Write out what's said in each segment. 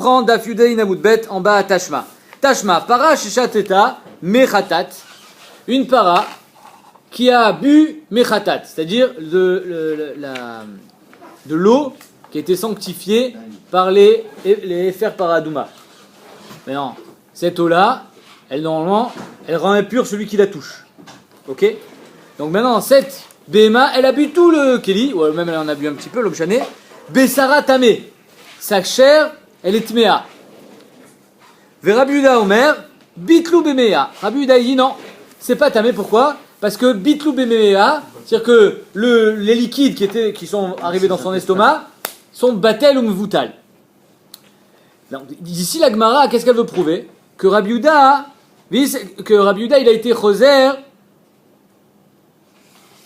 reprend Daf Yudei Namoudbet en bas à Tashma. Tashma, para sheshateta mechatat. Une para qui a bu mechatat, c'est-à-dire de l'eau qui a été sanctifiée par les Efer Paradouma. Mais non, cette eau-là, normalement, elle rend impur celui qui la touche. Ok? Donc maintenant, cette Behema, elle a bu tout le Keli, ou même elle en a bu un petit peu, l'obchané. Bessara Tamé. Sa chair, elle est Tmea. Ve Rabbi Yehuda Omer, Bitlou Bemea. Rabbi Yehuda dit non, c'est pas Tamé, pourquoi? Parce que Bitlou Bemea, c'est-à-dire que les liquides qui sont arrivés dans son estomac sont Batel ou Mvoutal. D'ici la Gemara, qu'est-ce qu'elle veut prouver? Que Rabbi Yehuda, il a été choser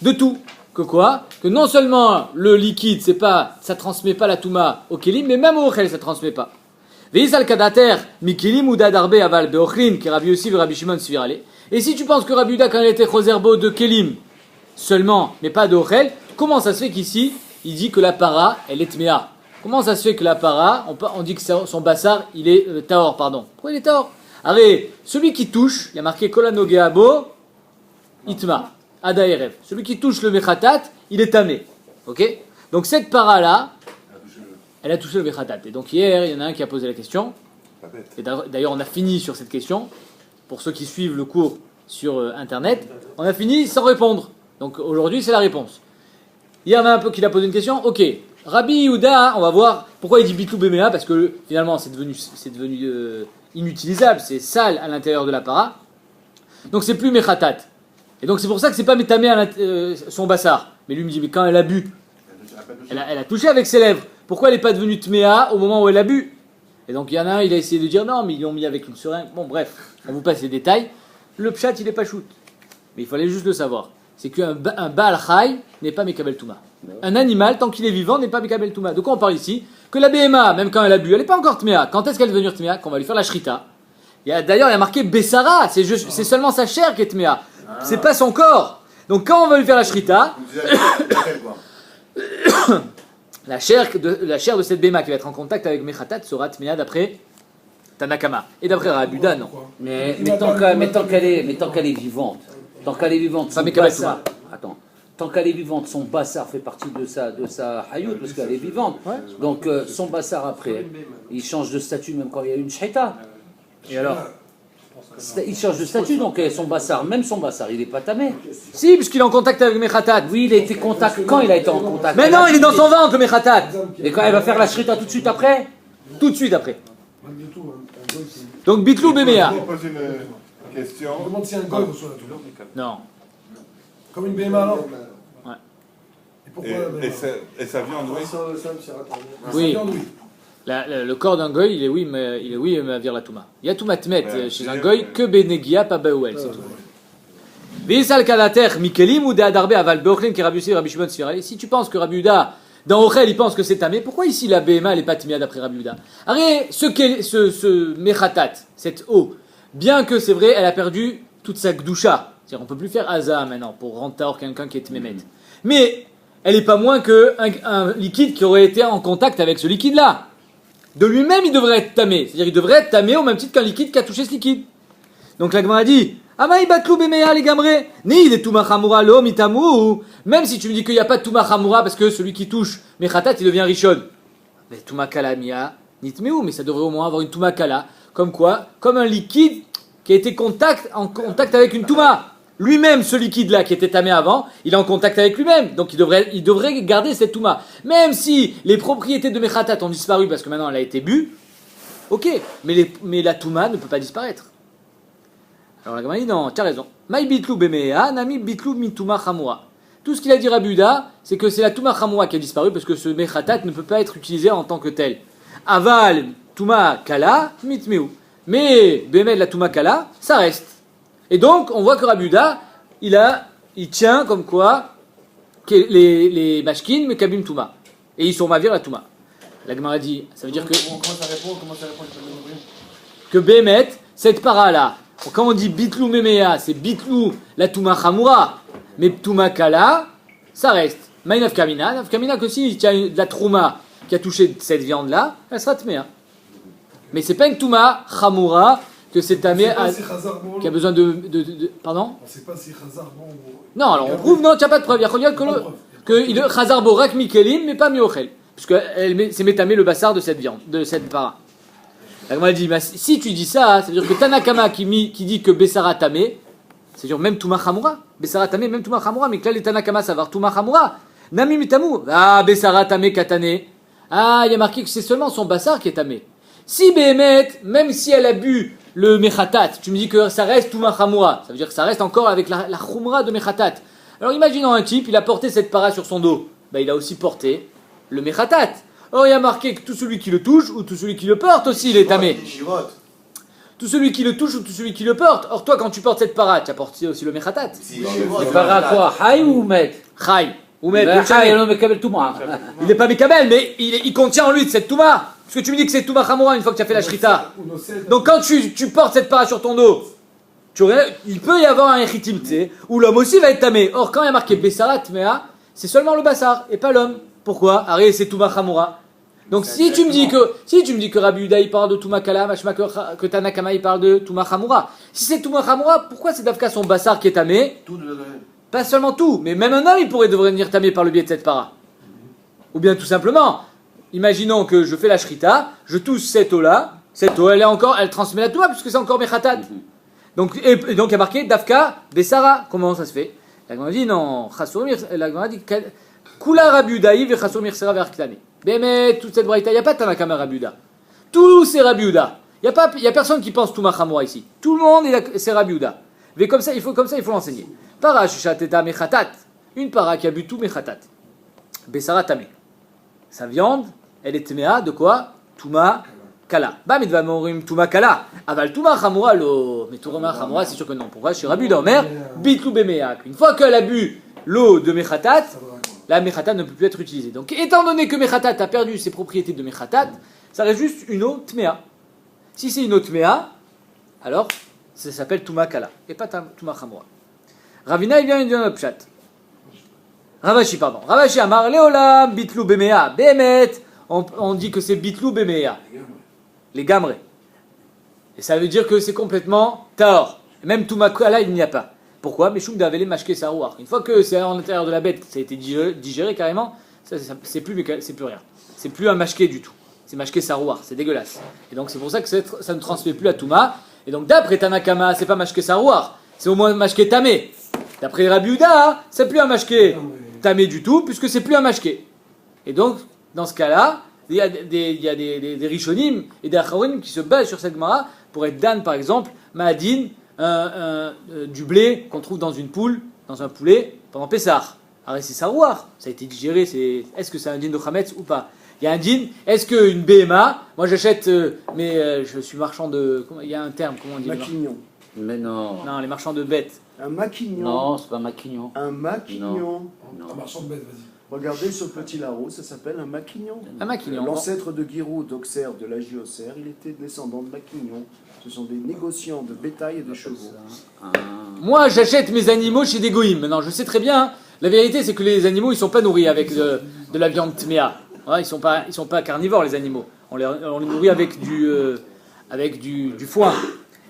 de tout. Que quoi? Que non seulement le liquide, ça transmet pas la touma au kelim, mais même au ochel, ça transmet pas. Veisal kadater mikilim ou dadarbe aval beochlin, qui Rabbi Yossi et Rabbi Shimon svirale. Et si tu penses que Rabbi Yehuda, quand il était choserbo de kelim seulement, mais pas de ochel, comment ça se fait qu'ici, il dit que la para, elle est tmea? Comment ça se fait que la para, on dit que son bassar, il est taor, pardon. Pourquoi il est taor? Allez, celui qui touche, il y a marqué kolanogeabo, itma. Adaerev. Celui qui touche le mechatat, il est tamé. Ok? Donc cette para-là, elle a touché le mechatat. Et donc hier, il y en a un qui a posé la question. Et d'ailleurs, on a fini sur cette question. Pour ceux qui suivent le cours sur Internet, on a fini sans répondre. Donc aujourd'hui, c'est la réponse. Il y en a un peu qui l'a posé une question. Ok. Rabbi Yehuda, on va voir pourquoi il dit bitlou bemea, parce que finalement, c'est devenu inutilisable, c'est sale à l'intérieur de la para. Donc c'est plus mechatat. Et donc c'est pour ça que c'est pas métamé son bassar. Mais lui me dit, mais quand elle a bu, elle a touché avec ses lèvres. Pourquoi elle n'est pas devenue tméa au moment où elle a bu? Et donc il y en a un, il a essayé de dire non, mais ils l'ont mis avec une seringue. Bon bref, on vous passe les détails. Le pshat, il n'est pas shoot. Mais il fallait juste le savoir. C'est qu'un Baal Chai n'est pas Mekabel Touma. Un animal, tant qu'il est vivant, n'est pas Mekabel Touma. De quoi on parle ici? Que la BMA, même quand elle a bu, elle n'est pas encore tméa. Quand est-ce qu'elle est devenue tméa? Qu'on va lui faire la shrita. D'ailleurs, il y a marqué Bessara, c'est seulement sa chair qui est tméa. C'est pas son corps. Donc quand on va lui faire la shrita, la chair de cette béma qui va être en contact avec Mechatat sera tméa d'après Tanakama. Et d'après Rabbi Yehuda, non. Mais tant qu'elle est vivante, Ça Mekabel Touma. attends, tant qu'elle est vivante, son bassar fait partie de sa hayout, parce qu'elle est vivante. Ouais. Donc son bassar après, il change de statut même quand il y a une shhita. Et alors? Il change de statut, donc son bassar, il n'est pas tamé. Si, puisqu'il est en contact avec Mechatat. Oui, il a été contact. Quand il a été en contact? Mais non, il est dans son ventre, le Mechatat. Et quand elle va faire la shrita tout de suite après? Tout de suite après. Donc bitlou bemea. Je pose une question. On demande si un goy reçoit la douleur. Non. Comme une BMA alors. Ouais. Et pourquoi Et sa viande, oui. Oui. Le corps d'un goy, il est oui, mais vire la touma. Il y a touma tmet chez un goy que benegia pas baouel, c'est tout. Visal kalater mikelim ou de adarbe aval beochlin qui Rabbi Yossi Rabbi Shimon svirale. Si tu penses que Rabbi Yehuda dans Ochel il pense que c'est tamé, pourquoi ici la BMA elle est pas tmia d'après Rabbi Yehuda? Arrête, ce mechatat, cette eau, bien que c'est vrai, elle a perdu toute sa gdusha. C'est-à-dire on peut plus faire Haza maintenant pour rendre taor quelqu'un qui est tmémet. Mais elle est pas moins que un liquide qui aurait été en contact avec ce liquide-là. De lui-même, il devrait être tamé. C'est-à-dire, il devrait être tamé au même titre qu'un liquide qui a touché ce liquide. Donc, la Gemara dit, Amaï batlou bemea les gamré. Ni il est touma chamura lo mitamu. Même si tu me dis qu'il n'y a pas de touma chamura parce que celui qui touche mechatat, il devient rishon. Mais touma kala mia, nitmeu. Mais ça devrait au moins avoir une touma kala. Comme quoi? Comme un liquide qui a été en contact avec une touma. Lui-même, ce liquide-là qui était tamé avant, il est en contact avec lui-même. Donc il devrait garder cette touma. Même si les propriétés de Mechatat ont disparu parce que maintenant elle a été bue, ok, mais la touma ne peut pas disparaître. Alors la Gemara dit non, tu as raison. Maï bitlou bemea, nami bitlou mituma chamura. Tout ce qu'il a dit Rabbi Yehuda, c'est que c'est la touma chamura qui a disparu parce que ce Mechatat ne peut pas être utilisé en tant que tel. Aval, touma kala, mitmeu. Mais bemed la touma kala, ça reste. Et donc, on voit que Rabbi Yehuda, il tient comme quoi que les mashkin mekabim touma. Et ils sont mavir la touma. La Gemara dit, ça veut dire que... Comment ça répond Que Bémet, cette para-là, quand on dit bitlou memea, c'est bitlou la touma chamura. Mais touma kala, ça reste. Maï nafkamina que si il y a de la trouma qui a touché cette viande-là, elle sera tméa. Mais c'est pas une Touma Chamoura que c'est tamé qui a besoin Pardon? On ne sait pas si Khazar bon ou... Non, alors on prouve, non, tu n'as pas de preuve. Il y a que il Khazar Borak Mikelim, mais pas Miochel. Puisque c'est métamé le bassar de cette viande, de cette para. La Gemara dit, si tu dis ça, ça veut dire que Tanakama qui dit que Bessara tamé, c'est-à-dire même Touma Chamoura, Bessara tamé, même Touma Chamoura, mais que là les Tanakama savoir Touma Chamoura, Nami Mitamu, Bessara tamé Katane. Il y a marqué que c'est seulement son bassar qui est tamé. Si Behemet, même si elle a bu le Mechatat, tu me dis que ça reste Touma Chamoura, ça veut dire que ça reste encore avec la Chumra de Mechatat. Alors imaginons un type, il a porté cette para sur son dos, il a aussi porté le Mechatat. Or il y a marqué que tout celui qui le touche ou tout celui qui le porte aussi il est tamé. Tout celui qui le touche ou tout celui qui le porte. Or toi quand tu portes cette para, tu as porté aussi le Mechatat. Le para quoi? Haï ou met? Haï. Ou met. Il n'est pas Mekabel, mais il contient en lui de cette Touma. Parce que tu me dis que c'est Touma Chamoura une fois que tu as fait la Shrita. Donc quand tu portes cette para sur ton dos, il peut y avoir un Echitim, tu sais, où l'homme aussi va être tamé. Or quand il y a marqué Bessarat Mea, c'est seulement le Bassar et pas l'homme. Pourquoi? Arrête, c'est Touma Chamoura. Donc si tu me dis que Rabbi Yuda il parle de Touma Kala, machma que Tanakama il parle de Touma Chamoura. Si c'est Touma Chamoura, pourquoi c'est Davka son Bassar qui est tamé? Pas seulement tout, mais même un homme il devrait devenir tamé par le biais de cette para. Ou bien tout simplement, imaginons que je fais la shrita, je touche cette eau-là, cette eau elle transmet la Touma puisque c'est encore Mechatat. Donc il y a marqué Davka Bessara. Comment ça se fait? La Gemara dit non, la Gemara dit Kula Rabbi Yuda ve Chasur Mirsera Verktane. Mais toute cette braïta, il n'y a pas de Tanakama Rabbi Yuda. Tous c'est Rabbi Yuda. Il n'y a personne qui pense Touma Chamoura ici. Tout le monde c'est Rabbi Yuda. Mais comme ça, il faut l'enseigner. Para Shishateta Mechatat. Une para qui a bu tout Mechatat. Bessara Tamé. Sa viande, elle est Tmea de quoi? Touma Kala. Midva Morim Touma Kala. Aval Touma Chamoura lo. Mais Touma Chamoura, c'est sûr que non. Pourquoi? Je suis Rabbi Yuda Omer. Bitlou Bemeak. Une fois qu'elle a bu l'eau de Mechatat, la Mechatat ne peut plus être utilisée. Donc, étant donné que Mechatat a perdu ses propriétés de Mechatat, ça reste juste une eau Tmea. Si c'est une eau Tmea, alors ça s'appelle Touma Kala et pas Touma Chamoura. Ravina, il vient d'une autre pshat. Ravashi, pardon. Ravashi Amar Leolam Bitlou Bemea. Behemet, on dit que c'est Bitlou Bemea. Les gamrés. Et ça veut dire que c'est complètement Taor. Même Touma Kala, il n'y a pas. Pourquoi? Mais Choum d'Avele Mashke Sarouar. Une fois que c'est à l'intérieur de la bête, ça a été digéré carrément, c'est plus rien. C'est plus un Mashke du tout. C'est Mashke Sarouar, c'est dégueulasse. Et donc c'est pour ça que ça ne transmet plus la Touma. Et donc d'après Tanakama, c'est pas Mashke Sarouar, c'est au moins Mashke Tamé. D'après Rabbi Yuda, c'est plus un Mashke Tamé du tout, puisque c'est plus un Mashke. Et donc, dans ce cas-là, il y a des Rishonim et des Acharonim qui se basent sur cette Gemara pour être Dan par exemple, Ma'adin, du blé qu'on trouve dans une poule, dans un poulet, pendant Pessah. Alors c'est Sarouar, ça a été digéré, est-ce que c'est un din de Chametz ou pas? Il y a un din, est-ce qu'une BMA, moi j'achète, je suis marchand de, il y a un terme, comment on dit? Maquignon. Mais non. Non, les marchands de bêtes. Un maquignon. Non, c'est pas maquignon. Un maquignon. Non. Un marchand de bêtes, vas-y. Regardez sur le petit Laro, ça s'appelle un maquignon. Un maquignon. L'ancêtre de Guirou, d'Auxerre, de l'Agiocère, il était descendant de maquignon. Ce sont des négociants de bétail et de chevaux. Moi j'achète mes animaux chez des goïms. Maintenant je sais très bien, la vérité c'est que les animaux ils sont pas nourris avec de la viande tméa. Ouais, ils sont pas carnivores les animaux. On les nourrit avec du foin.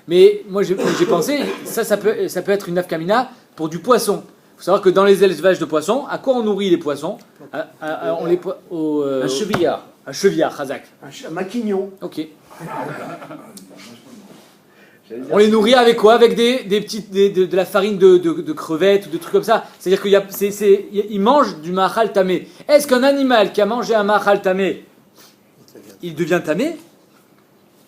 Mais moi j'ai pensé, ça peut être une nafkamina pour du poisson. Il faut savoir que dans les élevages de poissons, à quoi on nourrit les poissons? Un chevillard. Un chevillard, Khazak. Un maquignon. Ok. On les nourrit avec quoi? Avec de la farine de crevettes ou de trucs comme ça. C'est-à-dire qu'ils mangent du mahal tamé. Est-ce qu'un animal qui a mangé un mahal tamé, il devient tamé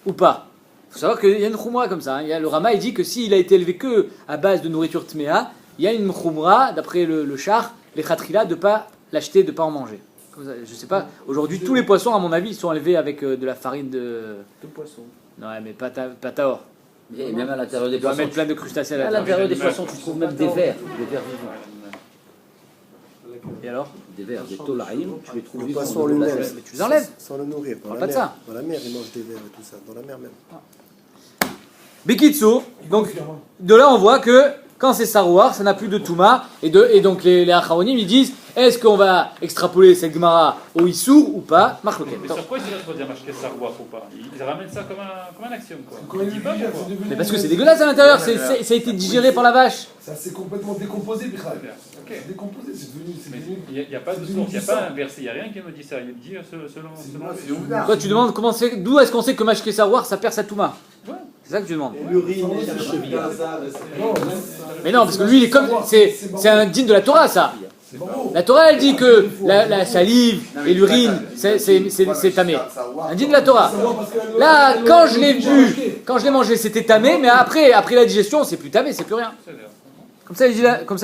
ou pas? Il faut savoir qu'il y a une khumra comme ça. Le Rama il dit que s'il a été élevé que à base de nourriture tméa, il y a une khumra, d'après le char, les khatrila, de ne pas l'acheter, de ne pas en manger. Comme ça, je sais pas. Aujourd'hui, tous les poissons, à mon avis, ils sont élevés avec de la farine de poisson. Non, mais pas taor. Et même à l'intérieur des Tu dois poissons. mettre plein de crustacés à À l'intérieur des poissons, tu trouves même des vers vivants. Et alors? Des vers, des tolaïm, tu les trouves Le vivants. poisson de lui-même. la terre. Mais tu les enlèves. Sans le nourrir. Dans Parle la pas de mer. ça. Dans la mer, ils mangent des vers et tout ça. Dans la mer même. Bekitsu, donc de là on voit que Quand c'est sarouar, ça n'a plus de touma. Et donc les acharonim, ils disent, est-ce qu'on va extrapoler cette gemara au issour ou pas? Marloquet. Mais sur quoi ils se dire mashke sarwar ou pas? Ils ramènent ça comme un axiome, quoi. Quand il Je dis pas pourquoi. Mais parce que c'est dégueulasse à l'intérieur, ça a été digéré par la vache. Ça s'est complètement décomposé, Bichal. Ok. C'est décomposé, c'est devenu. Mais il n'y a pas de source, il n'y a pas un verset, il n'y a rien qui me dit ça. Il me dit selon. Toi, tu demandes d'où est-ce qu'on sait que mashke sarouar, ça perd sa touma? Ouais. C'est ça que tu demandes. L'urine et la Non, cheville. Mais non, parce que lui, il est comme. C'est un digne de la Torah, ça. c'est marrant. La Torah, elle dit que la salive et l'urine, c'est tamé. Un digne de la Torah. Là, quand je l'ai vu, quand je l'ai mangé, c'était tamé, mais après la digestion, c'est plus tamé, c'est plus rien. Comme ça,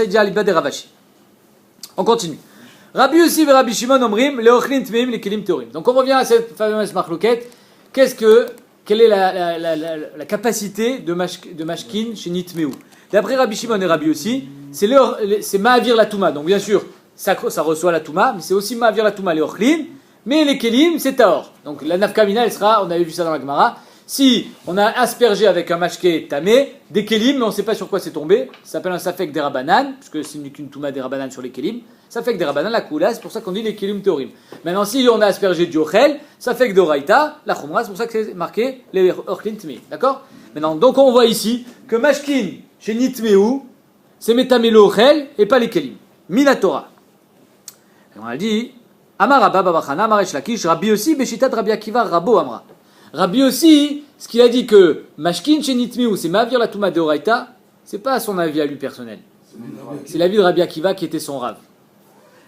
il dit à l'Ibad des Ravashi. On continue. Rabbi Yossi et Rabbi Shimon omrim, leochlin tmeim, les kelim teorim. Donc on revient à cette fameuse marloquette. Quelle est la capacité de mashkin chez Nitmeu? D'après Rabbi Shimon et Rabbi Yossi, c'est ma'avir la touma. Donc bien sûr, ça reçoit la touma, mais c'est aussi ma'avir la touma, les ochlin. Mais les kelim, c'est taor. Donc la nafkamina, elle sera, on avait vu ça dans la Gemara. Si on a aspergé avec un mashké tamé, des kelim, mais on ne sait pas sur quoi c'est tombé, ça s'appelle un safek des rabanan, puisque c'est qu'une touma des rabanan sur les kelim. Safek des rabanan, la koula, c'est pour ça qu'on dit les kelim théorim. Maintenant, si on a aspergé du ochel, safek d'oraita, la khumra, c'est pour ça que c'est marqué les ochlin tmei. D'accord? Maintenant, donc on voit ici que mashkin chez Nitmeu, c'est métamé le ochel et pas les kelim. Minatora. On a dit, Amar Rabba Babachana, Amar Eshlakish, Rabbi aussi, Beshitat Rabbi Akiva, Rabo Amra. Rabbi aussi, ce qu'il a dit que Mashkin chez Nitmeu, c'est Mavir la Touma de Oraita, c'est pas son avis à lui personnel. C'est l'avis de Rabbi Akiva qui était son rave.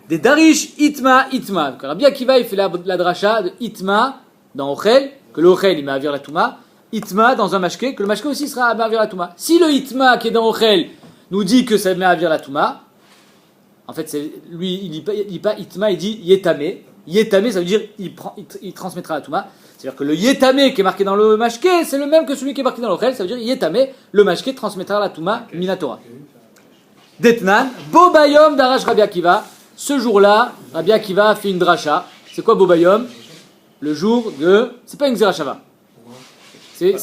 Des Darish Itma. Donc, Rabbi Akiva, il fait la dracha de Itma dans Ochel, que le Ochel, il Mavir la Touma. Itma dans un Mashké, que le Mashké aussi sera Mavir la Touma. Si le Itma qui est dans Ochel nous dit que ça Mavir la Touma, en fait, lui, il dit pas Itma, il dit Yetame. Yetame, ça veut dire il transmettra la Touma. C'est-à-dire que le Yetame qui est marqué dans le Mashké, c'est le même que celui qui est marqué dans l'Ochel, ça veut dire Yetame, le Mashké transmettra la Touma Minatora. Detnan, Bobayom d'Arash Rabbi Akiva. Ce jour-là, Rabbi Akiva a fait une dracha. C'est quoi Bobayom? Le jour de. C'est pas une Xerashava. C'est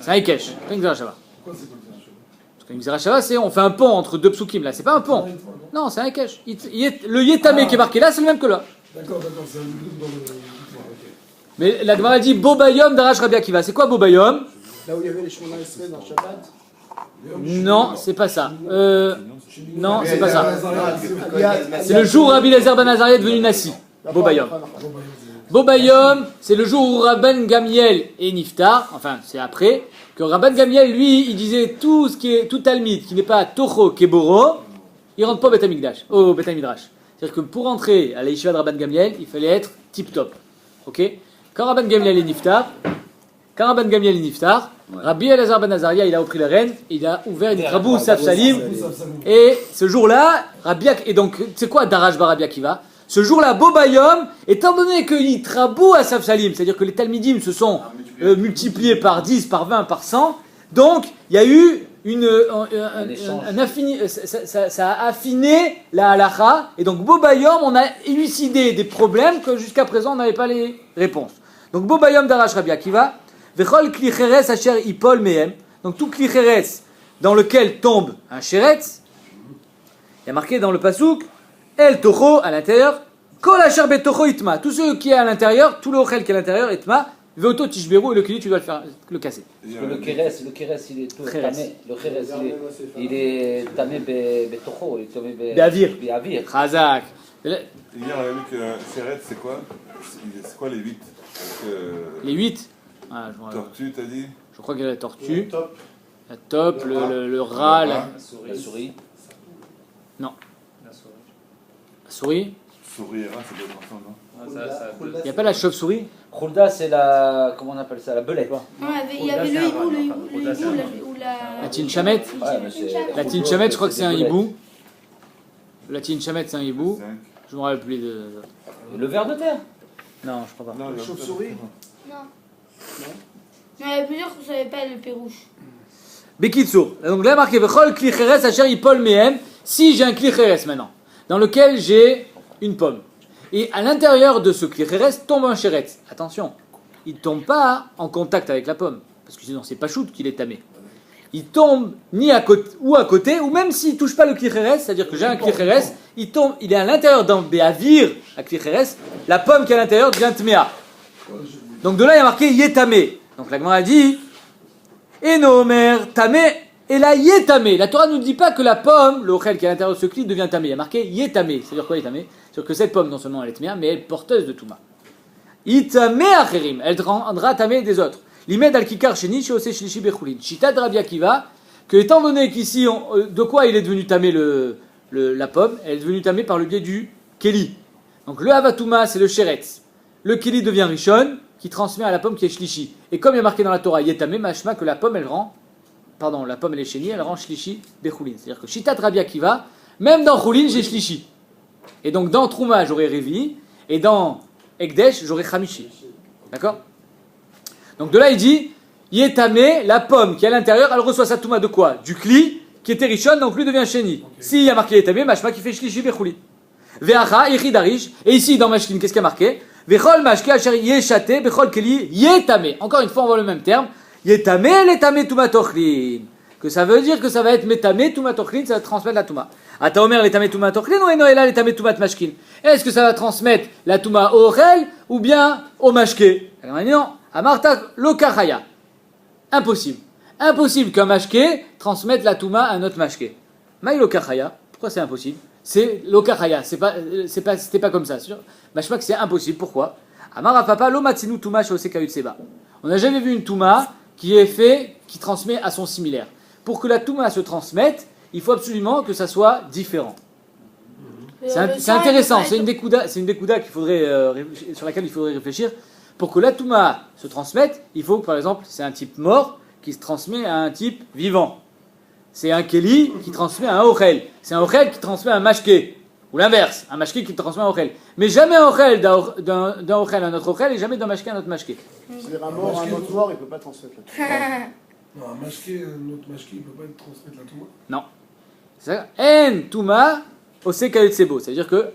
un Ekesh, pas une Xerashava. Parce qu'une Xerashava, c'est on fait un pont entre deux psukim. Là, c'est pas un pont. Non, c'est un Ekesh. Le Yetame qui est marqué là, c'est le même que là. D'accord, c'est un double dans le. Mais la Gemara dit Bobayom d'Arash Rabbi Akiva. C'est quoi Bobayom? Là où il y avait les Shemona Esrei dans Shabbat. Non, c'est pas ça. Non, c'est pas ça. C'est le jour où Rabbi Eliezer ben Azariah est devenu Nassi. Bobayom. Bobayom, c'est le jour où Rabban Gamiel et Niftar, enfin c'est après, que Rabban Gamiel, lui, il disait tout Talmid qui n'est pas Toho Keboro, il rentre pas au Bet Hamikdash, au Bet Hamidrash. C'est-à-dire que pour entrer à la yeshiva de Rabban Gamiel, il fallait être tip-top. Ok? Quand Rabban Gamiel est Niftar, Rabbi Elazar ben Azariah, il a repris la reine, il a ouvert une Rabou Saf Salim, et ce jour-là, et donc, c'est quoi Darash Bar Rabbi Akiva? Ce jour-là, Bobayom, étant donné qu'il trabou à Saf Salim, c'est-à-dire que les Talmidim se sont multipliés par 10, par 20, par 100, donc il y a eu ça a affiné la halacha, et donc Bobayom, on a élucidé des problèmes que jusqu'à présent on n'avait pas les réponses. Donc Bobayom Darash Rabbi Akiva, Vechol Kli Cheres Asher Ipol Mehem, donc tout Kli Cheres dans lequel tombe un Sheretz, il y a marqué dans le Pasouk, El Toho à l'intérieur, Kol Asher Betocho Itma, tout ce qui est à l'intérieur, tout le Ochel qui est à l'intérieur, Itma, Veoto Tishberu, et le Kili tu dois le casser. Le Keres, il est tout tamé. Le Keres, il est tamé Betocho, il est tamé Be'avir. Chazak. Hier, on a vu que Seret, c'est quoi? C'est quoi les 8? Les 8 Tortue, t'as dit? Je crois qu'il y a la tortue, la taupe, le rat, la souris. Non. La souris. Souris et rat, ça doit être ensemble, non? Il n'y a pas la chauve-souris? Khulda, c'est la. Comment on appelle ça? La belette. Il y avait le hibou ou la. La tinchamet? La tinchamet, je crois que c'est un hibou. La tinchamet, c'est un hibou. Je me rappelle plus de. Le ver de terre? Non, je crois pas. La chauve-souris? Non. Il y avait plusieurs que je ne savais pas le pérouche. Bekitsour. Donc là, marqué Vechol Kli Cheres Asher Ipol Mehem. Si j'ai un Kli Cheres maintenant, dans lequel j'ai une pomme. Et à l'intérieur de ce Kli Cheres tombe un Sheretz. Attention, il ne tombe pas en contact avec la pomme. Parce que sinon, c'est pas shoot qu'il est tamé. il tombe ni à côté, ou même s'il ne touche pas le klicheres, c'est-à-dire que j'ai un klicheres, il est à l'intérieur d'un béavir, à klicheres, la pomme qui est à l'intérieur devient tmea. Donc de là il y a marqué yetame. Donc la Gemara dit, enomer tame, et la yetame. La Torah ne nous dit pas que la pomme, le ochel qui est à l'intérieur de ce kli devient tame. Il y a marqué yetame. C'est-à-dire quoi yetame? C'est-à-dire que cette pomme non seulement elle est tmea, mais elle est porteuse de touma. Itame acherim, elle rendra tame des autres. L'imed al-kikar sheni sheose shlishi bechulin. Shita de Rabbi Akiva, que étant donné qu'ici, de quoi il est devenu tamé la pomme? Elle est devenue tamée par le biais du keli. Donc le havatouma, c'est le sheretz. Le keli devient rishon, qui transmet à la pomme qui est shlishi. Et comme il y a marqué dans la Torah, yetame, mashma, que la pomme, la pomme elle est sheni, elle rend shlishi bechulin. C'est-à-dire que shita de Rabbi Akiva, même dans chulin, j'ai shlishi. Et donc dans trouma, j'aurai revi, et dans ekdesh, j'aurai chamishi. D'accord? Donc de là, il dit, yetame, la pomme qui est à l'intérieur, elle reçoit sa touma de quoi? Du kli, qui était rishon, donc lui devient sheni. S'il y a marqué yetame, mashma qui fait shlishi bechulin. Ve'acha, ichidarish, et ici dans mashkin, qu'est-ce qu'il y a marqué? Ve'chol mashke asher yeshate, bechol keli, yetame. Encore une fois, on voit le même terme. Yetame, letame tumatochlin. Que ça veut dire que ça va être metame tumatochlin, ça va transmettre la touma. Ata omer letame tumatochlin, ou enoela letame tumat mashkin. Est-ce que ça va transmettre la touma au ochel, ou bien au mashke? Alors maintenant, amarta lokachaya. Impossible. Impossible qu'un mashke transmette la touma à un autre mashke. Maï lokachaya. Pourquoi c'est impossible? C'est lokachaya. C'était pas comme ça. Mashma que c'est impossible. Pourquoi? Amara papa lo matsinu touma shoseka yutseba. On n'a jamais vu une touma qui transmet à son similaire. Pour que la touma se transmette, il faut absolument que ça soit différent. C'est intéressant. C'est une découda sur laquelle il faudrait réfléchir. Pour que la touma se transmette, il faut que, par exemple, c'est un type mort qui se transmet à un type vivant. C'est un keli qui transmet à un ochel. C'est un ochel qui transmet à un mashke. Ou l'inverse, un mashke qui transmet à un ochel. Mais jamais un ochel d'un ochel à un autre ochel et jamais d'un mashke à un autre mashke. C'est-à-dire un mort à un autre mort, il ne peut pas transmettre la touma. Non, un autre mashké, il ne peut pas transmettre la touma. Non. C'est ça. En touma ose kayutsebo. C'est-à-dire que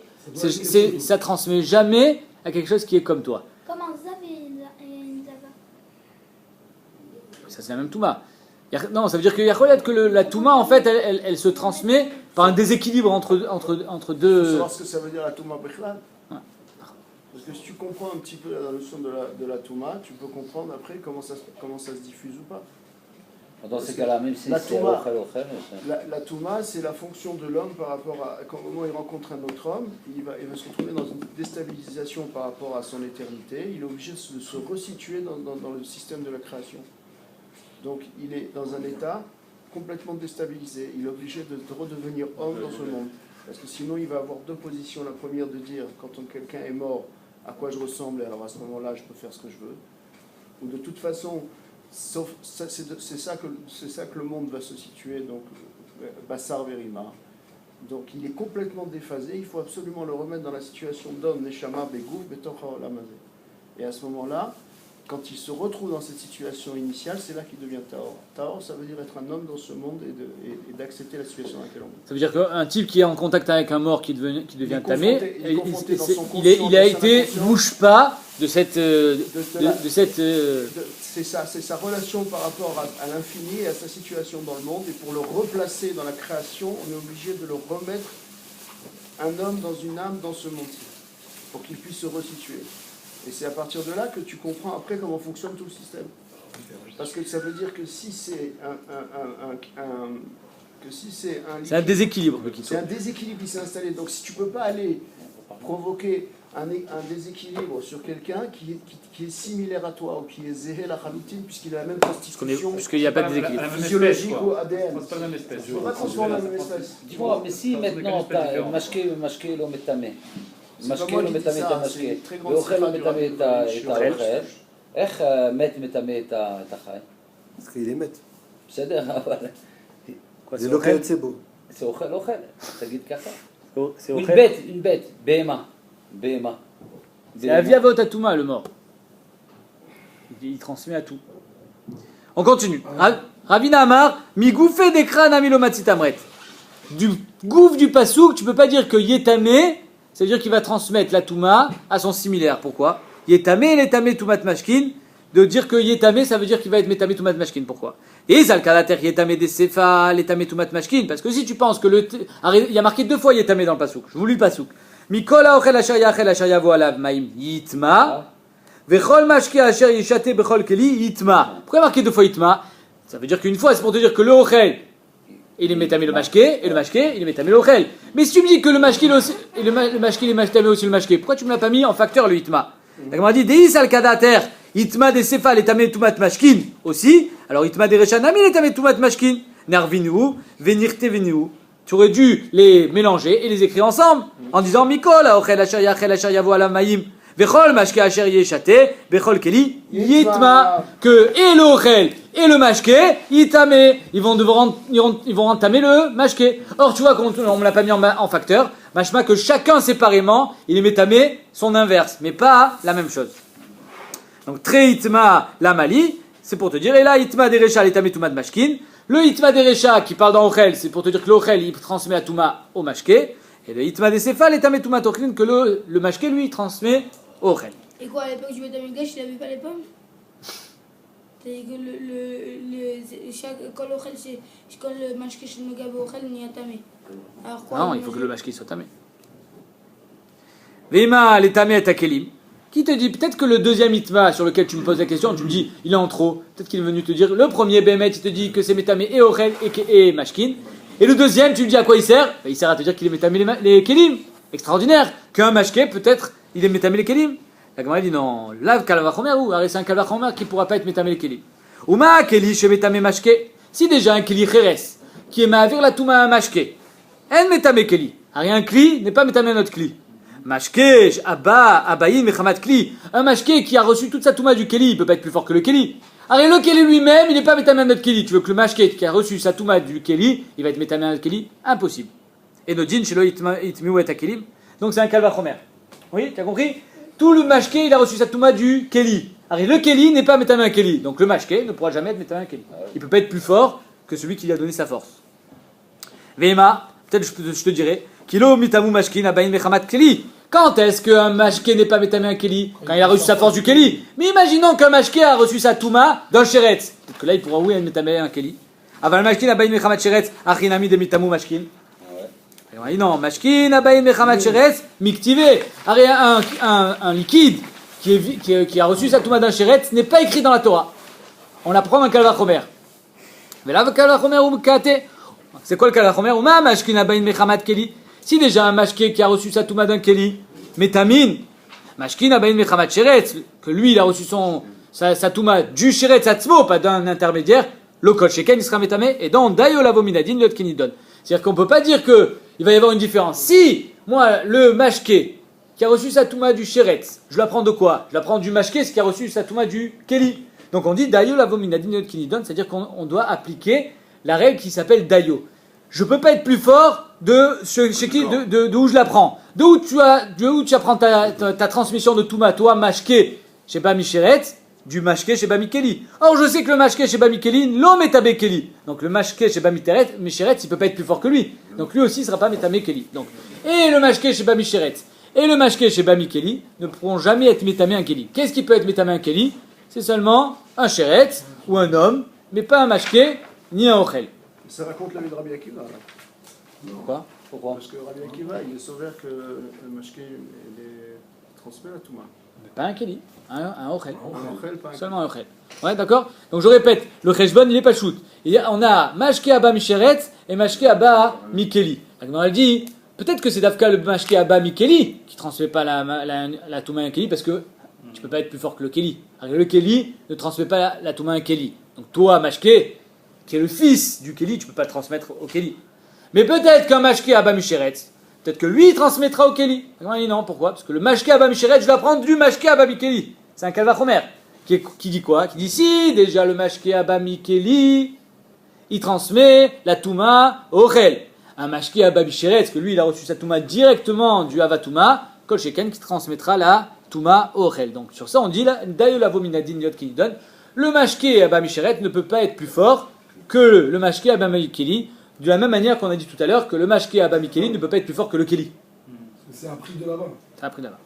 ça transmet jamais à quelque chose qui est comme toi. Comment Zav et Zava? Ça c'est la même touma. Non, ça veut dire qu'il y a que la touma, en fait, elle se transmet par un déséquilibre entre deux. Tu veux savoir ce que ça veut dire la touma bichlal? Parce que si tu comprends un petit peu la notion de la touma, tu peux comprendre après comment ça se diffuse ou pas. Dans ces cas-là, même si la c'est touma, la touma, c'est la fonction de l'homme par rapport à quand au moment où il rencontre un autre homme, il va se retrouver dans une déstabilisation par rapport à son éternité. Il est obligé de se resituer dans le système de la création. Donc il est dans un état complètement déstabilisé. Il est obligé de redevenir homme dans ce monde. Parce que sinon il va avoir deux positions. La première de dire, quand quelqu'un est mort, à quoi je ressemble, et alors à ce moment-là je peux faire ce que je veux. Ou de toute façon, sauf c'est ça que le monde va se situer, donc Bassar Verima. Donc il est complètement déphasé. Il faut absolument le remettre dans la situation d'homme, Neshama, Begouf, Betocha Olamazé. Et à ce moment-là, quand il se retrouve dans cette situation initiale, c'est là qu'il devient Tahor. Tahor, ça veut dire être un homme dans ce monde et d'accepter la situation dans laquelle on est. Ça veut dire qu'un type qui est en contact avec un mort qui devient tamé, il a été bouge pas de cette. C'est sa relation par rapport à l'infini et à sa situation dans le monde. Et pour le replacer dans la création, on est obligé de le remettre un homme dans une âme dans ce monde-ci, pour qu'il puisse se resituer. Et c'est à partir de là que tu comprends après comment fonctionne tout le système. Parce que ça veut dire que si c'est c'est un déséquilibre. C'est un déséquilibre qui s'est installé. Donc si tu ne peux pas aller provoquer un déséquilibre sur quelqu'un qui est similaire à toi ou qui est zéhé la chaloutine, puisqu'il a la même constitution, puisqu'il n'y a pas de déséquilibre physiologique ou ADN. C'est pas la même espèce. Tu ne peux pas transformer la même espèce. Dis-moi, mais si maintenant tu as mashke lo metame. משקה לא מטמא את המשקה, ואוכל לא מטמא את האוכל, איך מת מטמא את החי? parce qu'il est מת. בסדר, אבל... זה לא כיוצא בו. זה אוכל, תגיד ככה. C'est une bête, בהמה. C'est la via votatuma, le mort. Il transmet à tout. On continue. Ravina Amar, mi gouffé des crânes amilomatsitamret. Du gouffre du pasouk, tu peux pas dire que yetame. Ça veut dire qu'il va transmettre la touma à son similaire. Pourquoi? Yetame, letame, toumat mashkin, de dire que Yetame, ça veut dire qu'il va être Metame Tumat Mashkin. Pourquoi? Et Zalkalater Yetame des Sefa, Yetame Tumat Mashkin. Parce que si tu penses que il y a marqué 2 fois Yetame dans le Pasouk. Je vous lis le Pasouk. Mikola Ochel Asher Yachel Asher Yavo Alav Maim Yitma. Vechol Mashke Asher Yishate Bechol Keli Yitma. Pourquoi marqué 2 fois Yitma? Ça veut dire qu'une fois, c'est pour te dire que le Ochel, il est Metame le Mashke, et le Mashke, il est Metame le Ochel. Mais si tu me dis que le Mashke, le Mashke, il est Metame aussi le Mashke, pourquoi tu me l'as pas mis en facteur le Yitma? Donc on a dit Deis al Kadater. Itma de Sefa l'etame tumat mashkin aussi. Alors Itma de Rechanami l'etame tumat mashkin. Nervinu, venirte venu. Tu aurais dû les mélanger et les écrire ensemble en disant Mikol, Ochel Asher Yachel Asher Yavo Alav Maim, Vechol Mashke Asher Yeshate, Bechol Keli Yitma. Que et le Ochel et le Mashke, Yitame, ils vont entamer le Mashke. Or tu vois qu'on ne l'a pas mis en facteur, machma que chacun séparément, il est métamé son inverse, mais pas la même chose. Donc, Tre Itma la Mali, c'est pour te dire, et là, Itma Derecha, l'Etame Tumat Mashkin. Le Itma Derecha, qui parle dans Ochel, c'est pour te dire que l'Ochel, il transmet à Touma au Mashke. Et le Itma de Sefa, l'Etame Tumat Ochlin, que le Mashke, lui, il transmet au Ochel. Et quoi, à l'époque du Betamigdash, il n'avait pas les pommes? C'est-à-dire que quand le Mashke chez le Megabe Ochel, il n'y a tamé. Alors quoi? Non, il faut que le Mashke soit tamé. Vema, l'Etame et Takelim. Qui te dit, peut-être que le deuxième itma sur lequel tu me poses la question, tu me dis, il est en trop. Peut-être qu'il est venu te dire, le premier Bémet, il te dit que c'est Métamé et Ochel et Mashkin. Et le deuxième, tu me dis à quoi il sert? Il sert à te dire qu'il est Métamé les Kelim. Extraordinaire. Qu'un Mashke, peut-être, il est Métamé les Kelim. La Gemara dit non, lave Kalvachomer ou c'est un Kalvachomer qui ne pourra pas être Métamé les Kelim. Uma Keli chez Métamé Mashke. Si déjà un Keli Cheres, qui est Mahavir la Touma un Mashke, en Métamé Keli. Un Kli n'est pas Métamé notre Kli. Mashke, Abayin, Mechamat Kli. Un Mashke qui a reçu toute sa Touma du Keli, il ne peut pas être plus fort que le Keli. Alors le Keli lui-même, il n'est pas Métamé notre Keli. Tu veux que le Mashke qui a reçu sa Touma du Keli, il va être Métamé notre Keli? Impossible. Et Nodin, chez le Itmiou et Akelim. Donc c'est un Kalvachomer. Oui, tu as compris? Tout le Mashke, il a reçu sa Touma du Keli. Alors le Keli n'est pas Métamé un Keli. Donc le Mashke ne pourra jamais être Métamé un Keli. Il ne peut pas être plus fort que celui qui lui a donné sa force. Vema, peut-être je te dirais, Kilo Mitamu Mashkin, Abayin, Mechamat Keli. Quand est-ce qu'un Mashke n'est pas Métamé un Keli? Quand il a reçu sa force du Keli. Mais imaginons qu'un Mashke a reçu sa Touma d'un Sheretz. Peut-être que là il pourra oui être Métamé un Keli. Aval Mashkin Abayin Mechamat Sheretz, Achinami de Mitamu Mashkin. Non, Mashkin Abayin Mechamat Sheretz, Miktive. Un liquide qui a reçu sa Touma d'un Sheretz n'est pas écrit dans la Torah. On l'apprend dans le Kalvachomer. Mais là, le Kalvachomer ou Mkate. C'est quoi le Kalvachomer? Ou ma Mashkin Abayin Mechamat Keli. Si déjà un Mashke qui a reçu sa Touma d'un Keli, Métamine, Mashkin Abayin Mechamat Sheretz, que lui il a reçu sa Touma du Sheretz Atzmo, pas d'un intermédiaire, le Kol Sheken il sera Métamé, et dans Dayo Lavominadin, l'autre Kenidon. C'est-à-dire qu'on ne peut pas dire qu'il va y avoir une différence. Si, moi, le Mashke qui a reçu sa Touma du Sheretz, je l'apprends de quoi? Je l'apprends du Mashke qui a reçu sa Touma du Keli. Donc on dit Dayo Lavominadin, l'autre Kenidon, c'est-à-dire qu'on doit appliquer la règle qui s'appelle Dayo. Je ne peux pas être plus fort de où je l'apprends. De où tu apprends ta transmission de Touma, toi, Mashke, chez Bami Sheretz, du Mashke chez Bami Keli. Or, je sais que le Mashke chez Bami Keli, l'homme est Tabé Keli. Donc, le Mashke chez Bami Sheretz, il ne peut pas être plus fort que lui. Donc, lui aussi ne sera pas Métamé Keli. Donc, et le Mashke chez Bami Sheretz et le Mashke chez Bami Keli ne pourront jamais être Métamé un Keli. Qu'est-ce qui peut être Métamé un Keli? C'est seulement un Sheretz ou un homme, mais pas un Mashke ni un Ochel. Ça raconte la vie de Rabbi Akiva. Pourquoi? Parce que Rabbi Akiva, il est sauvé que le Mashke est transmet à Touma. Mais pas un Keli, un Ochel. Seulement un Ochel. Ouais, d'accord? Donc je répète, le Cheshbon, il est pas shoot. On a Mashke Abba Misheretz et Mashke Abba Mikeli. Donc elle dit, peut-être que c'est Dafka le Mashke Abba Mikeli qui transmet pas la Touma à un Keli parce que tu peux pas être plus fort que le Keli. Alors, le Keli ne transmet pas la Touma à un Keli. Donc toi, Mashke, qui est le fils du Keli, tu ne peux pas le transmettre au Keli. Mais peut-être qu'un Mashke Abba Misheretz, peut-être que lui, il transmettra au Keli. Non, pourquoi? Parce que le Mashke Abba Misheretz, je dois prendre du Mashke Abba Mikeli. C'est un Kalvachomer. Qui dit quoi? Qui dit si, déjà le Mashke Abba Mikeli, il transmet la Touma au Ochel. Un Mashke Abba Misheretz, que lui, il a reçu sa Touma directement du Hava Touma, Kol Sheken qui transmettra la Touma au Ochel. Donc sur ça, on dit, Dayo Lavominadin Yot qui donne, le Mashke Abba Misheretz ne peut pas être plus fort que le Mashke Abba Mikeli, de la même manière qu'on a dit tout à l'heure que le Mashke Abba Mikeli ne peut pas être plus fort que le Keli. C'est un prix de là-bas. C'est un prix de là-bas.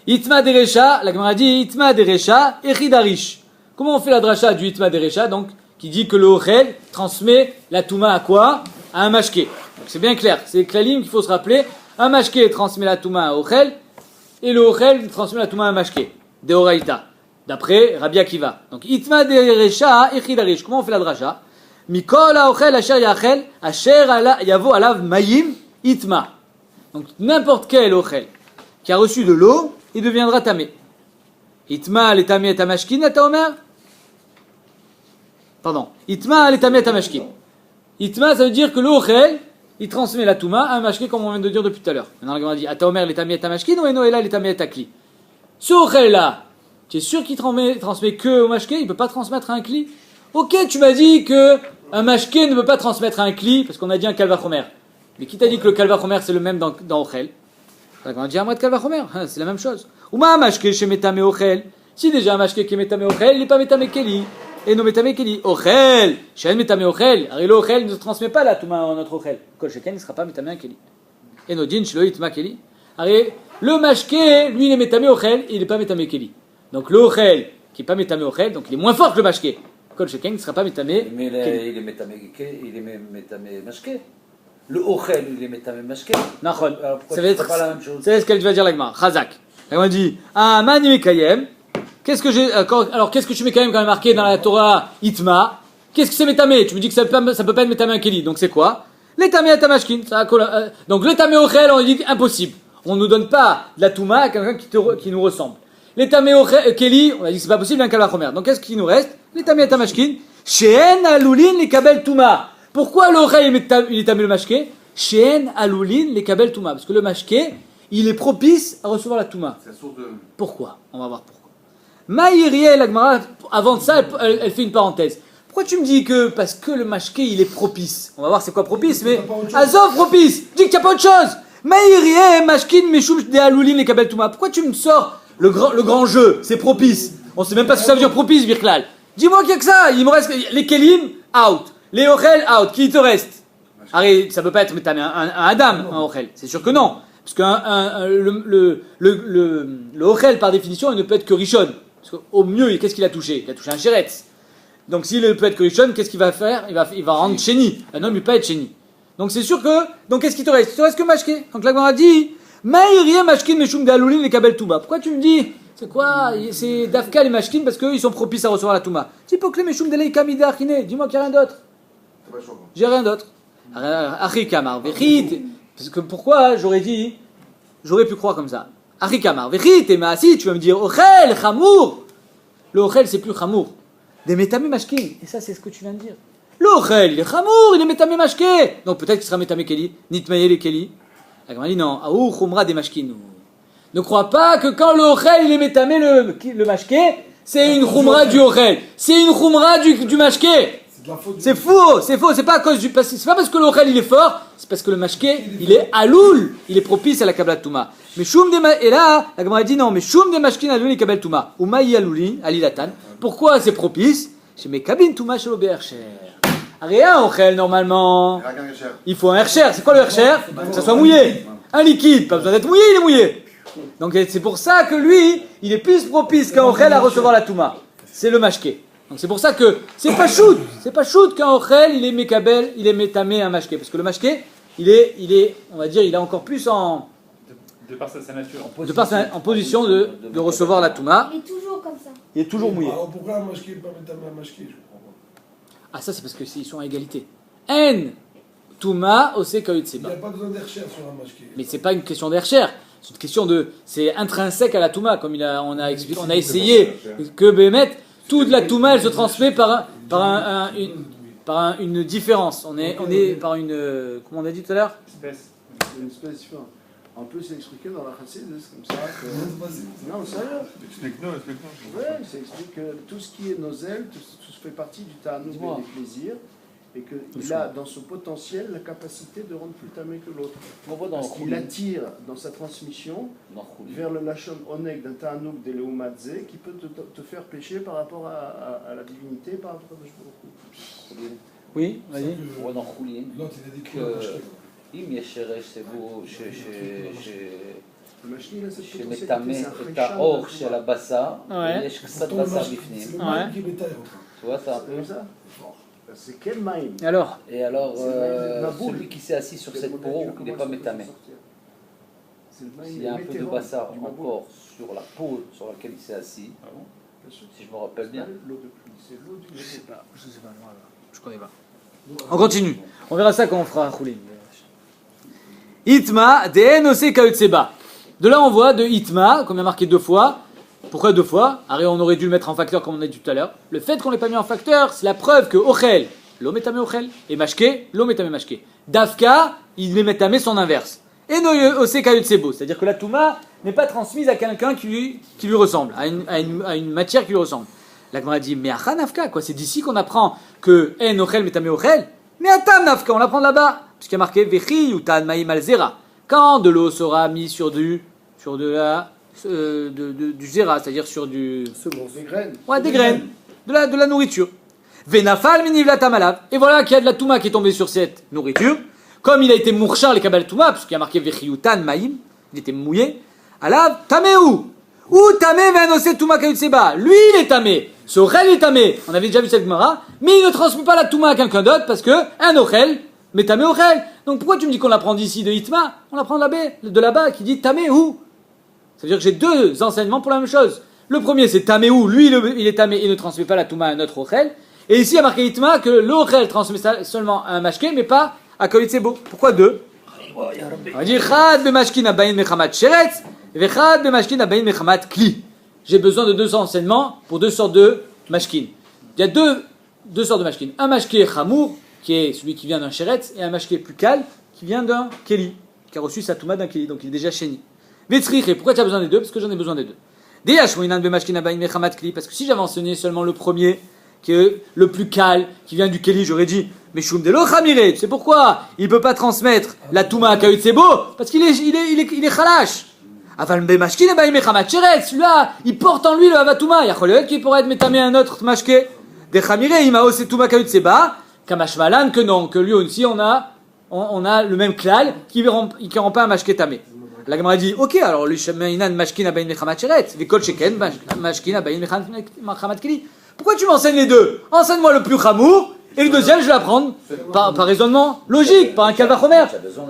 Itma derecha, la Gemara dit Itma derecha, echidarish. Comment on fait la dracha du Itma derecha, donc, qui dit que le ochel transmet la touma à quoi? À un mashké. Donc c'est bien clair, c'est klalim qu'il faut se rappeler. Un mashké transmet la touma à ochel, et le ochel transmet la touma à un mashké. De oraïta. D'après Rabbi Akiva. Donc Itma derecha, echidarish. Comment on fait la dracha? Mikol ochel asher yachel, asher yavo alav mayim, Itma. Donc n'importe quel ochel qui a reçu de l'eau, il deviendra tamé. Itma le tamé et tamashkin, à Omer. Pardon. Itma le tamé et tamashkin. Itma, ça veut dire que l'ochel, il transmet la touma à un mashkin, comme on vient de dire depuis tout à l'heure. Maintenant, la Gemara dit, à Omer le tamé et tamashkin, ou Enoela le tamé et takli. Ce ochel là, tu es sûr qu'il transmet que au mashkin, il peut pas transmettre à un kli? Ok, tu m'as dit que un mashkin ne peut pas transmettre à un kli, parce qu'on a dit un kalvachomer. Mais qui t'a dit que le kalvachomer c'est le même dans ochel? On a dit Amrat Kalvachomer, c'est la même chose. Ou ma mashke chez Metame Ochel. Si déjà un mashke qui est Metame Ochel, il n'est pas Metame Keli. Et non Metame Keli. Ochel, chez Metame Ochel. Alors le Ochel ne transmet pas la touma en notre Ochel. Kol Sheken ne sera pas Metame Keli. Et Nodin, chez le Itma Keli. Alors le mashke, lui il est Metame Ochel, il n'est pas Metame Keli. Donc le Ochel qui n'est pas Metame Ochel, donc il est moins fort que le mashke. Kol Sheken ne sera pas Metame Keli. Mais il est Metame mashke. Le ochel, il est métamé mashké. Nachon. Ça va être pas la même chose. C'est ce qu'elle va dire la Gemara. Chazak. Elle m'a dit ah mani mekayem. Qu'est-ce que j'ai alors qu'est-ce que tu mets quand même marqué dans la Torah Itma? Qu'est-ce que c'est métamé? Tu me dis que ça peut pas être métamé un keli. Donc c'est quoi? L'étamé à tamashkin. Donc l'étamé ochel, on dit impossible. On nous donne pas de la touma à quelqu'un qui nous ressemble. L'étamé ochel keli, on a dit que c'est pas possible un kalvachomer. Donc qu'est-ce qui nous reste? L'étamé à tamashkin. She'en alulin li kabel touma. Pourquoi l'oreille il est tamé le mashké? She'en alulin les kabel touma. Parce que le mashké, il est propice à recevoir la touma. Pourquoi? On va voir pourquoi. Maïriel, la Gemara, avant de ça, elle fait une parenthèse. Pourquoi tu me dis que parce que le mashké, il est propice? On va voir c'est quoi propice, mais Azov propice. Dis que tu n'as pas autre chose. Maïriel, mashkin, meshum de alulin les kabel touma. Pourquoi tu me sors le grand jeu? C'est propice. On sait même pas ce que ça veut dire propice, Birklal. Dis-moi qu'il y a que ça. Il me reste les kelim, out. Les ochel, out. Qui te reste? Arrête, ça peut pas être un Adam, un ochel. C'est sûr que non. Parce que le ochel, par définition, il ne peut être que rishon. Parce qu'au mieux, qu'est-ce qu'il a touché? Il a touché un chéretz. Donc s'il ne peut être que rishon, qu'est-ce qu'il va faire? Il va rendre chéni. Un homme, il ne peut pas être chéni. Donc c'est sûr que... Donc qu'est-ce qui te reste? Il te reste que mashké. Donc la Gemara dit Maïrien mashkin meshum de alulin les kabel touba. Pourquoi tu me dis c'est quoi? C'est Dafka les mashkin parce qu'ils sont propices à recevoir la touma. Tipokle meshum de leikami de achine. Dis-moi qu'il n'y a rien d'autre. J'ai rien d'autre. Achikamar, vechit. Parce que pourquoi j'aurais pu croire comme ça. Achikamar, vechit, et maasi, tu vas me dire, ochel, chamour. Le ochel, c'est plus chamour. Des métamé mashkin. Et ça, c'est ce que tu viens de dire. Le ochel, il est chamour, il est métamé mashké. Donc peut-être qu'il sera métamé keli, nitmaye les keli. La Gemara dit non, aou chumra des mashkin. Ne crois pas que quand le ochel, il est métamé le mashké, c'est une chumra du ochel. C'est une chumra du mashké. C'est faux, c'est pas à cause c'est pas parce que l'ochel il est fort, c'est parce que le mashké il est aloul, il est propice à la kabbalat touma. Mais shum et là, la Gemara dit non, mais shum de mashkin aloul et kabbalat touma. Ou maï alouli, alilatan. Pourquoi c'est propice? Chez mes kabin touma chez l'obercher. Rien ochel normalement. Il faut un hercher. C'est quoi le hercher? Que ça soit mouillé. Un liquide, pas besoin d'être mouillé, il est mouillé. Donc c'est pour ça que lui, il est plus propice qu'un ochel à recevoir la touma. C'est le mashké. Donc c'est pour ça que c'est pas shoot qu'un ochel il est mekabel, il est métamé un mashké, parce que le mashké il est on va dire il est encore plus de par sa nature en position de recevoir la touma. Il est toujours comme ça. Il est toujours mouillé. Alors pourquoi un mashké n'est pas métamé un mashké? Je comprends pas. Ah ça c'est parce que ils sont à égalité. En touma ose kayut Il n'y a pas besoin d'hercher sur un mashké. Mais c'est pas une question d'hercher. C'est une question c'est intrinsèque à la touma comme on a essayé que Bémet. Toute la touma, elle se transmet par une différence. On est par une... Comment on a dit tout à l'heure? Une espèce différente. On peut s'expliquer dans la Chassid, c'est comme ça que... Non, sérieux. Explique-nous. Oui, ça explique que tout ce qui est nozel, tout fait partie du ta'anoug et des plaisirs, et qu'il a dans son potentiel la capacité de rendre plus tamé que l'autre. Parce qu'il attire dans sa transmission vers le lachon oneg d'un ta'anoug de l'eumadze qui peut te faire pécher par rapport à la divinité, par rapport à Bashbourou. Oui, vas-y. L'autre il a dit que המשקה, là, c'est plutôt שמטמא c'est un את réchal האור de של la הבשר, Ouais. ויש קצת Ton בשר mashki, בפנים. c'est le Ouais. mal qui est bétail, en train. Tu vois ça? Comme ça. C'est quel maïm? Alors, Et alors, la boule. celui qui s'est assis sur cette peau, il n'est pas métamé. S'il y a un peu de bassar encore sur la peau sur laquelle il s'est assis, si je me rappelle bien. je sais pas, moi, je connais pas. On continue. On verra ça quand on fera rouler. Itma de'enose kaotseba. De là on voit de Itma, qu'on a marqué 2 fois. Pourquoi 2 fois? Arrête, on aurait dû le mettre en facteur comme on a dit tout à l'heure. Le fait qu'on l'ait pas mis en facteur, c'est la preuve que Ochel, l'homme est amé Ochel, et Mashke, l'homme est amé Mashke. Dafka, il est métamé son inverse. Et Ose kaotsebo, c'est-à-dire que la Touma n'est pas transmise à quelqu'un qui lui ressemble, à une matière qui lui ressemble. La Gemara dit, mais Acha Nafka, quoi, c'est d'ici qu'on apprend que En Ochel métamé Ochel, mais Atam Nafka, on l'apprend de là-bas, puisqu'il y a marqué Vechi Utan Maïm Alzera. Quand de l'eau sera mis sur du zera, c'est-à-dire sur du... Des graines. Ouais, des graines, de la nourriture. Venafal minivla tamalav. Et voilà qu'il y a de la touma qui est tombée sur cette nourriture. Comme il a été mourchar les kabal touma, puisqu'il y a marqué vechiyutan maïm, il était mouillé. Alav tameou. Ou tamé venose touma kayutseba. Lui il est tamé. Ce Ochel est tamé. On avait déjà vu cette gemara. Mais il ne transmet pas la touma à quelqu'un d'autre parce que un Ochel, mais tamé Ochel. Donc pourquoi tu me dis qu'on l'apprend d'ici de Hitma? On l'apprend de là-bas qui dit tamé où? C'est-à-dire que j'ai 2 enseignements pour la même chose. Le premier, c'est Taméou, lui, il est Tamé et ne transmet pas la Touma à un autre Ochel. Et ici, il y a marqué Hitma que l'Ochel transmet seulement à un Mashke, mais pas à Kovitzebo. Pourquoi 2? On va dire Chad bemashkin abayin mechamat sheretz, et Chad bemashkin abayin mechamat kli. J'ai besoin de 2 enseignements pour 2 sortes de Mashkin. Il y a deux sortes de Mashkin. Un Mashke Chamour, qui est celui qui vient d'un Sheretz, et un Mashke plus calme, qui vient d'un Keli, qui a reçu sa Touma d'un Keli, donc il est déjà chéni. Vetzrich, pourquoi tu as besoin des 2? Parce que j'en ai besoin des 2. Parce que si j'avais enseigné seulement le premier, qui est le plus calme, qui vient du Keli, j'aurais dit, mais Shum de l'Ochamire, tu sais pourquoi il ne peut pas transmettre la Touma à Kaotsebo? Parce qu'il est Khalash. Celui-là, il porte en lui le Havatouma. Il y a Cholet qui pourrait être métamé à un autre Mashke. Des Chamire, il m'a aussi Touma Kaotseba. Kamashmalan, que non, que lui aussi on a le même klal qui ne rend pas un Mashke tamé. La Gemara dit, ok, alors lui, Shemainan Mashkin Abayin Mechamat Sheret, Vikol Sheken Mashkin Abayin Mechamat Kili. Pourquoi tu m'enseignes les 2? Enseigne-moi le plus chamour, et le deuxième, je vais l'apprendre par raisonnement logique, par un Kalvachomer.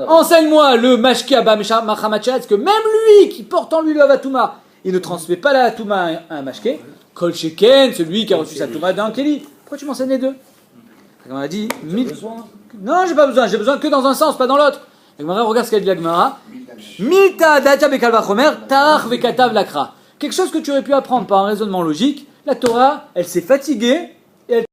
Enseigne-moi le Mashki Abayin Mechamat Sheret, que même lui, qui porte en lui le Havatouma, il ne transmet pas la Touma à un Mashke. Kol Sheken, celui qui a reçu sa Touma d'un Keli. Pourquoi tu m'enseignes les 2? La Gemara dit, non, j'ai pas besoin, j'ai besoin que dans un sens, pas dans l'autre. La Gemara, regarde ce qu'elle dit la Gemara. Milta datia bekalvachomer tarach vekatav lakra. Quelque chose que tu aurais pu apprendre par un raisonnement logique. La Torah, elle s'est fatiguée